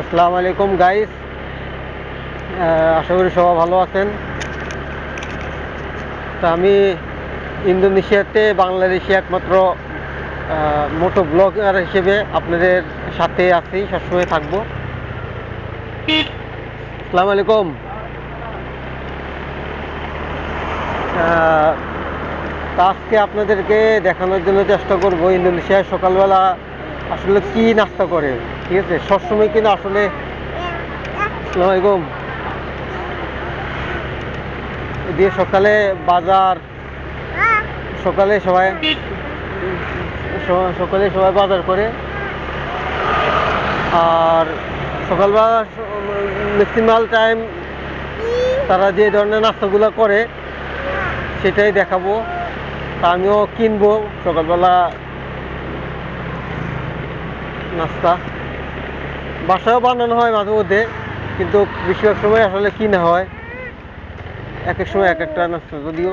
আসসালামু আলাইকুম গাইস, আশা করি সবাই ভালো আছেন। তো আমি ইন্দোনেশিয়াতে বাংলাদেশি একমাত্র মোটো ব্লগার হিসেবে আপনাদের সাথে আছি, সবসময় থাকবো। আসসালামু আলাইকুম। আজকে আপনাদেরকে দেখানোর জন্য চেষ্টা করব ইন্দোনেশিয়ায় সকালবেলা আসলে কি নাস্তা করে। ঠিক আছে, সবসময় কিন্তু আসলে আসসালামু আলাইকুম দিয়ে সকালে বাজার, সকালে সবাই বাজার করে। আর সকালবেলা ম্যাক্সিমাম টাইম তারা যে ধরনের নাস্তাগুলো করে সেটাই দেখাবো। তা আমিও কিনবো সকালবেলা নাস্তা। বাসায়ও বানানো হয় মাঝে মধ্যে, কিন্তু বেশিরভাগ সময় আসলে কিনা হয়। এক এক সময় এক একটা নাস্তা যদিও।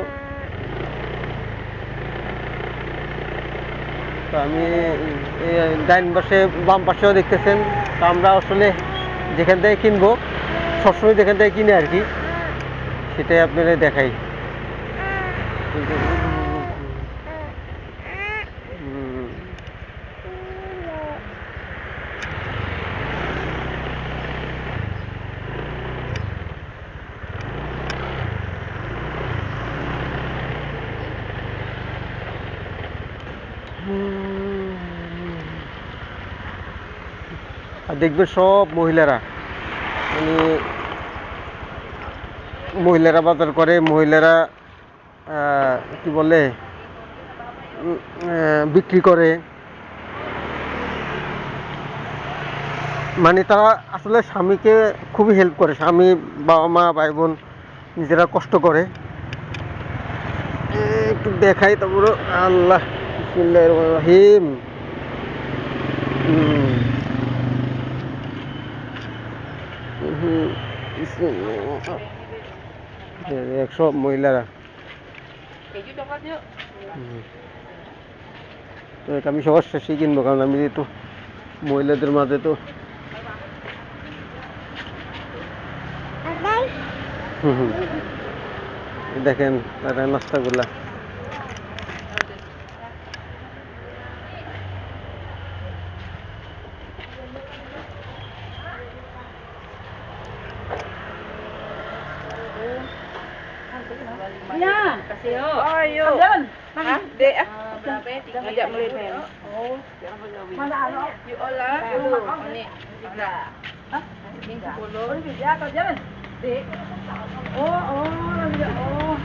তো আমি ডাইন পাশে বাম পাশেও দেখতেছেন। তা আমরা আসলে যেখান থেকে কিনবো, সবসময় যেখান থেকে কিনে আর কি, সেটাই আপনাদের দেখাই। আর দেখবে সব মহিলারা, মানে মহিলারা বাজার করে, মহিলারা কি বলে বিক্রি করে। মানে তারা আসলে স্বামীকে খুবই হেল্প করে। স্বামী, বাবা মা, ভাই বোন নিজেরা কষ্ট করে। একটু দেখাই তারপর। আল্লাহ, বিসমিল্লাহির রহমানির রহিম। সব মহিলারা। তো আমি সবার শেষেই কিনবো, কারণ আমি যেহেতু মহিলাদের মাঝে তো দেখেন তারা নাস্তাগুলা। Ya. Kasih yuk. Oh, yuk. Jalan. Hah? Dek, berapa? Ngajak melipir. Oh. Mana alo? Yuk olah. Ini. Tiga. Hah? Ini 10. Oh, ini dia atau jalan? Dek. Oh, dia. Oh.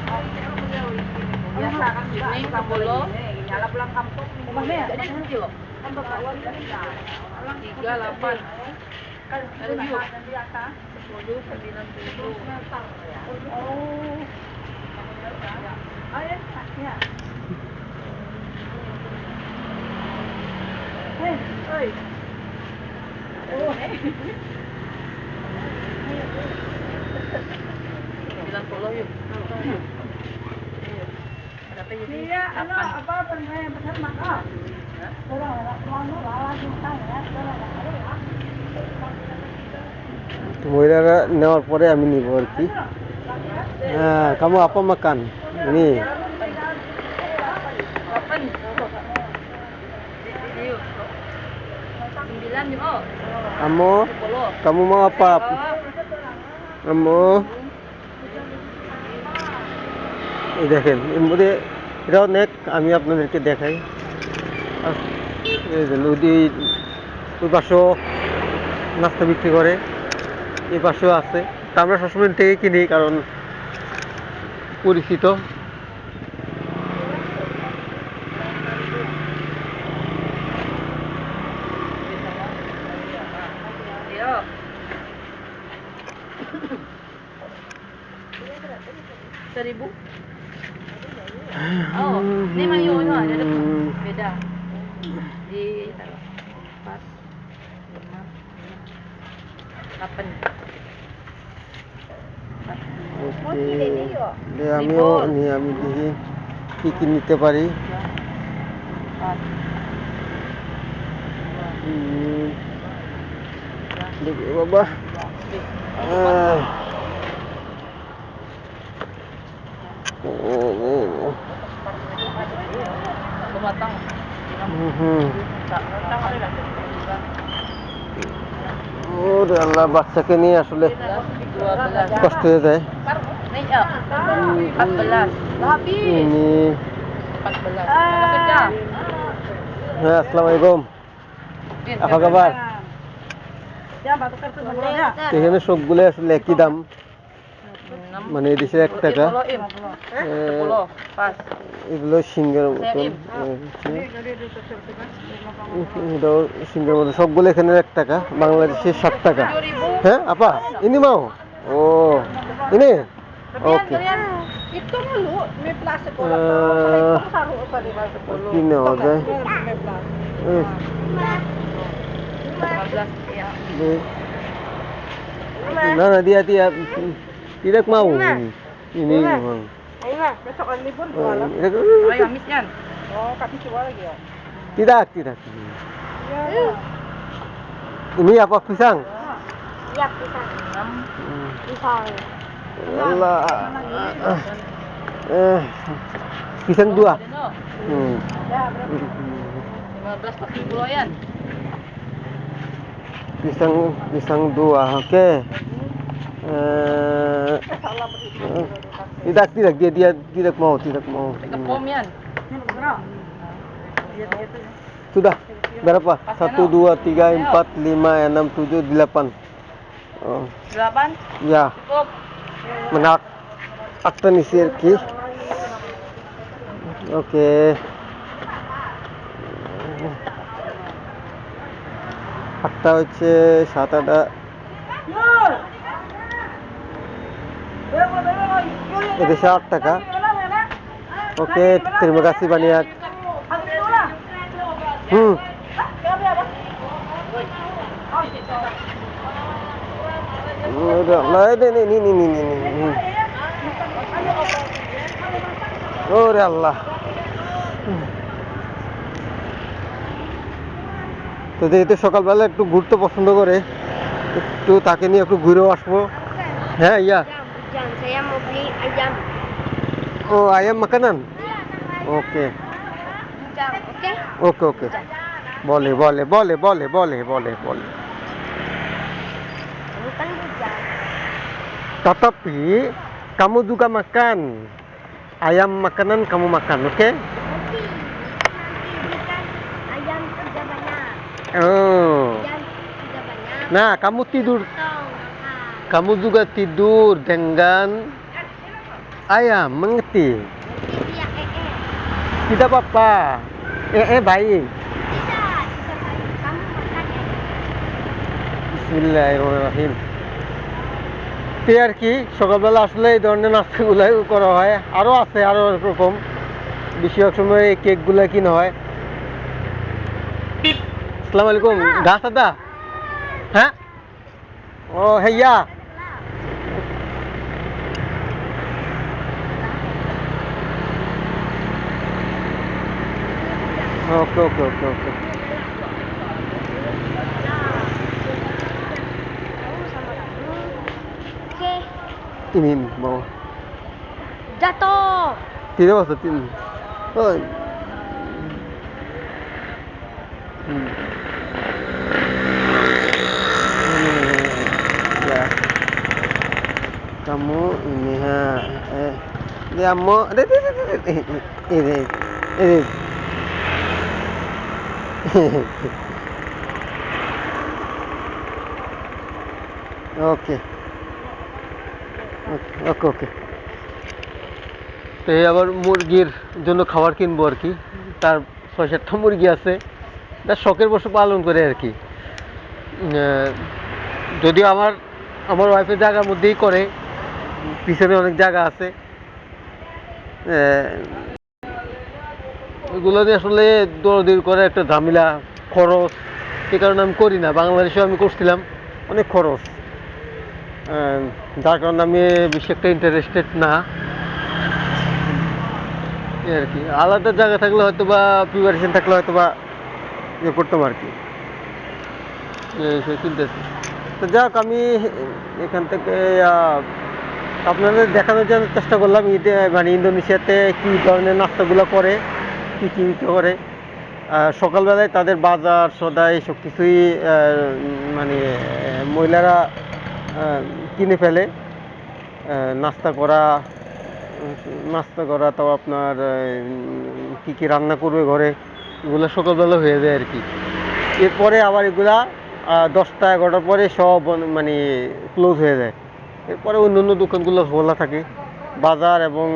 Biasa kan ini 10. Nyala pulang kampung. Mana ya? Jadi kecil. Kan bapak wan kan 38. Ada view. 10, 90. Oh. Ayo, ya. Hei, oi. Oh, bilang puluh yuk. Berapa jadi? Iya, apa pernah benar maka? মহিলারা নেওয়ার পরে আমি নিব আর কি। হ্যাঁ, kamu apa makan ini? Kamu mau apa? Kamu এই দেখেন, এর মধ্যে এটা অনেক। আমি আপনাদেরকে দেখাই। এই যে নদী, ওই পাশেও নাস্তা বিক্রি করে, এই পাশেও আছে। তা আমরা সবসময় থেকে কিনি, কারণ পরিচিত। Seribu. Oh, ini mayo itu ada dekat. Beda. Di taruh 4, 5, 8. আমি দেখি কি কি নিতে পারি। দেখি বাবা আহ, Tumatang. হুম ওরে আল্লাহ, বাচ্চাকে নিয়ে আসলে 12. কষ্ট হয়ে যায়। Nih, 14. ইনি 14. Maksudnya? হ্যাঁ, আসসালামু আলাইকুম, apa kabar? তো এখানে সবগুলো আসলে একই দাম, মানে এই দেশের 1 টাকা। 10. Pas. এগুলো সিঙ্গের মতন, এটাও সিঙ্গের মতন, সবগুলো এখানে 1 টাকা, বাংলাদেশে 7 টাকা। 7.000. হ্যাঁ আপা, ini mau? Oh, ini? Oke. Itu mulu, may plastic ko Eh, lang. Saro pa rin. কি নেওয়া যায়? May plastic. Eh, 15. Iya. না না, dia tidak mau ini memang. Ayun na, besok ang libon ko alam. Eh, Ay, amis yan. Oo, kasi siwa lagi oh. tidak ini apa, pisang? Iya, pisang. Pisang. Allah. Pisang 2. Hmm. 15 pati kilo yan. Pisang 2. Oke. Tidak, dia tidak mau. Pom yan. Sudah berapa? 1 2 3 4 5 6 7 8. Oh, 8? ya, Cukup. menak akta nisir ki. Oke. Akta হচ্ছে 7 এদেশে 8 টাকা। Oke, terima kasih banyak. Udah lah, ini. Oরে আল্লাহ। তো যেহেতু সকালবেলা একটু ঘুরতে পছন্দ করে, একটু তাকে নিয়ে একটু ঘুরেও আসবো। হ্যাঁ, ইয়া। Jam, saya mau beli ayam. Oh, ayam makanan. Oke. Jam, oke? Oke. Boleh. Kamu kan bujang. Tetapi kamu juga makan. Ayam makanan kamu makan, oke? Nanti kan ayam sudah banyak. Oh. Ayam sudah banyak. Nah, kamu tidur. Potong, makan. Kamu juga tidur dengan ayam, mengerti? Dia Tidak apa-apa. Baik. Bisa baik. Kamu makan ya. বিসমিল্লাহিররহমানিররহিম। তো আর কি, সকালবেলা আসলে এই ধরনের নাস্তাগুলাই করা হয়, আরও আছে আরও এরকম, বেশিরভাগ সময় এই কেকগুলো কিনা হয়। আসসালামু আলাইকুম, গাছ দাদা। হ্যাঁ, ও হ্যাঁ, ওকে। Kamu sama kamu. Oke. Ini mau Jatuh. tidak maksud ini. Oh. Ya. Kamu ini dia mau ini. ওকে। তো এই আবার মুরগির জন্য খাবার কিনবো আর কি, তার 6-7টা মুরগি আছে, তার শখের বশে পালন করে আর কি। যদিও আমার ওয়াইফের জায়গার মধ্যেই করে, পিছনে অনেক জায়গা আছে, এগুলো দিয়ে আসলে দৌড়াদৌড়ি করে একটা ঝামেলা, খরচ, সে কারণে আমি করি না। বাংলাদেশেও আমি করছিলাম, অনেক খরচ, যার কারণে আমি বেশি একটা ইন্টারেস্টেড না আর কি। আলাদা জায়গা থাকলে হয়তো বা প্রিপারেশন থাকলে হয়তো বা ইয়ে করতাম আর কি, সে কিনতেছি। তো যাক, আমি এখান থেকে আপনাদের দেখানোর জন্য চেষ্টা করলাম মানে ইন্দোনেশিয়াতে কী ধরনের নাস্তাগুলো করে, কী কী করে। সকালবেলায় তাদের বাজার সদাই সব কিছুই মানে মহিলারা কিনে ফেলে। নাস্তা করা তো আপনার কী কী রান্না করবে ঘরে, এগুলো সকালবেলা হয়ে যায় আর কি। এরপরে আবার এগুলা 10টা-11টার পরে সব মানে ক্লোজ হয়ে যায়। এরপরে অন্য অন্য দোকানগুলো খোলা থাকে। বাজার এবং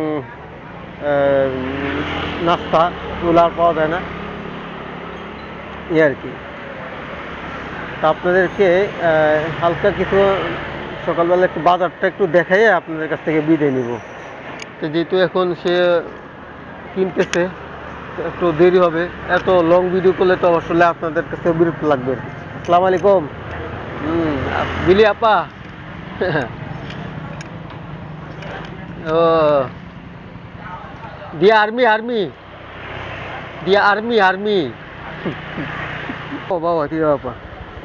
নাস্তা এগুলো আর পাওয়া যায় না, এই আর কি। তা আপনাদেরকে হালকা কিছু সকালবেলা একটু বাজারটা একটু দেখাই আপনাদের কাছ থেকে বিদায় নিব। তো যেহেতু এখন সে কিনতেছে, একটু দেরি হবে। এত লং ভিডিও করলে তো আসলে আপনাদের কাছে বিরক্ত লাগবে। আসসালামু আলাইকুম। বিলি আপা। ও dia army. Oh, bawa tidak apa.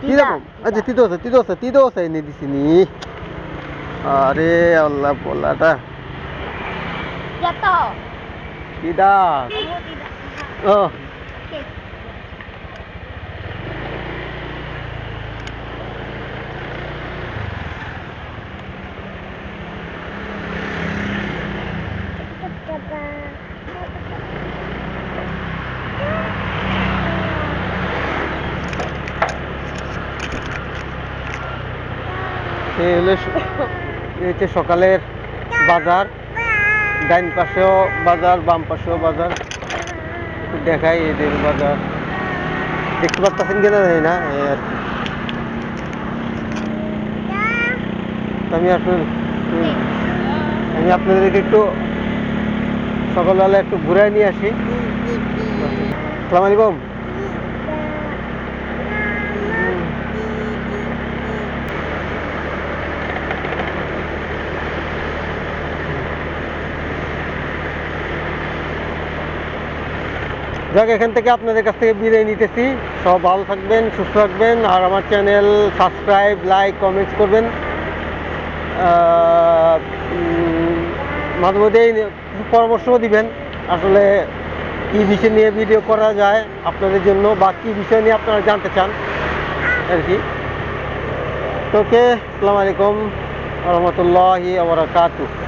Tidak, aja tidak usah ini di sini. Are Allah bola dah. Jatuh. Tidak. Kamu tidak. Oh, Oke. এই হচ্ছে সকালের বাজার। ডাইন পাশেও বাজার, বাম পাশেও বাজার। একটু দেখাই এদের বাজার, দেখতে পাচ্ছেন কিনা জানি না, এই আর কি। তো আমি আপনাদেরকে একটু সকালবেলা একটু ঘুরাই নিয়ে আসি। আসসালামু আলাইকুম। যাক, এখান থেকে আপনাদের কাছ থেকে বিদায় নিতেছি। সব ভালো থাকবেন, সুস্থ থাকবেন, আর আমার চ্যানেল সাবস্ক্রাইব, লাইক, কমেন্টস করবেন। মাঝে মধ্যেই কিছু পরামর্শও দিবেন, আসলে কী বিষয় নিয়ে ভিডিও করা যায় আপনাদের জন্য, বা কী বিষয় নিয়ে আপনারা জানতে চান আর কি। তো ওকে, আসসালামু আলাইকুম ওয়া রাহমাতুল্লাহি ওয়া বারাকাতুহু।